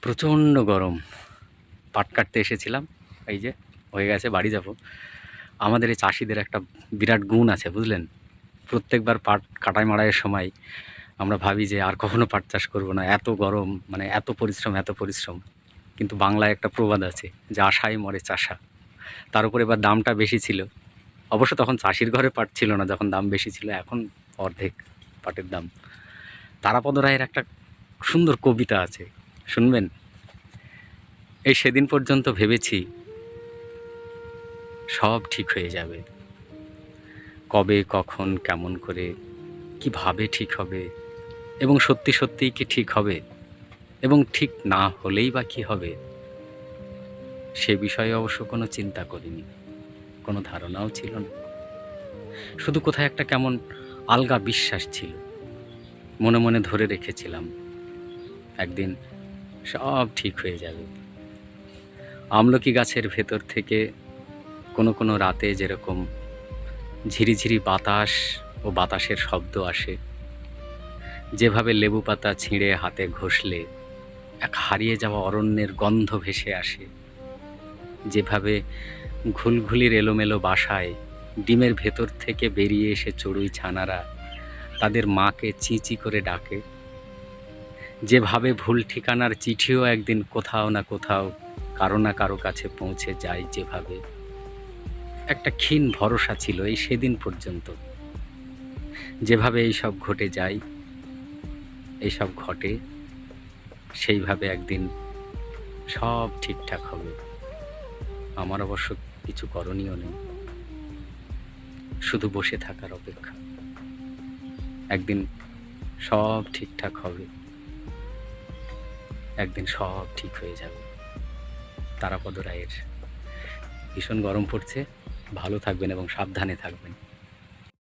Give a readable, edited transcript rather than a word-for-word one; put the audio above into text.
প্রচণ্ড গরম। পাট কাটতে এসেছিলাম। এই যে হয়ে গেছে, বাড়ি যাব। আমাদের এই চাষিদের একটা বিরাট গুণ আছে, বুঝলেন? প্রত্যেকবার পাট কাটাই মাড়াইয়ের সময় আমরা ভাবি যে আর কখনো পাট চাষ করব না। এত গরম, মানে এত পরিশ্রম, এত পরিশ্রম। কিন্তু বাংলায় একটা প্রবাদ আছে যে আশায় মরে চাষা। তার উপর এবার দামটা বেশি ছিল। অবশ্য তখন চাষির ঘরে পাট ছিল না যখন দাম বেশি ছিল, এখন অর্ধেক পাটের দাম। তারাপদ রায়ের একটা সুন্দর কবিতা আছে, শুনবেন? এই সেদিন পর্যন্ত ভেবেছি সব ঠিক হয়ে যাবে, কবে কখন কেমন করে কিভাবে ঠিক হবে, এবং সত্যি সত্যিই কি ঠিক হবে, এবং ঠিক না হলেই বা কি হবে, সে বিষয়ে অবশ্য কোনো চিন্তা করিনি, কোনো ধারণাও ছিল না। শুধু কোথায় একটা কেমন আলগা বিশ্বাস ছিল, মনে মনে ধরে রেখেছিলাম একদিন সব ঠিক হয়ে যাবে। আমলকি গাছের ভেতর থেকে কোনো কোনো রাতে যেরকম ঝিরিঝিরি বাতাস ও বাতাসের শব্দ আসে, যেভাবে লেবু পাতা ছিঁড়ে হাতে ঘষলে এক হারিয়ে যাওয়া অরণ্যের গন্ধ ভেসে আসে, যেভাবে ঘুলঘুলির এলোমেলো বাসায় ডিমের ভেতর থেকে বেরিয়ে এসে চড়ুই ছানারা তাদের মাকে চিঁচি করে ডাকে, যেভাবে ভুল ঠিকানার চিঠিও একদিন কোথাও না কোথাও কারো না কারো কাছে পৌঁছে যায়, যেভাবে একটা ক্ষীণ ভরসা ছিল এই সেদিন পর্যন্ত। যেভাবে এইসব ঘটে যায়, এইসব ঘটে, সেইভাবে একদিন সব ঠিকঠাক হবে। আমার অবশ্য কিছু করণীয় নেই, শুধু বসে থাকার অপেক্ষা। একদিন সব ঠিকঠাক হবে, একদিন সব ঠিক হয়ে যাবে। তারাপদ রায়ের। ভীষণ গরম পড়ছে, ভালো থাকবেন এবং সাবধানে থাকবেন।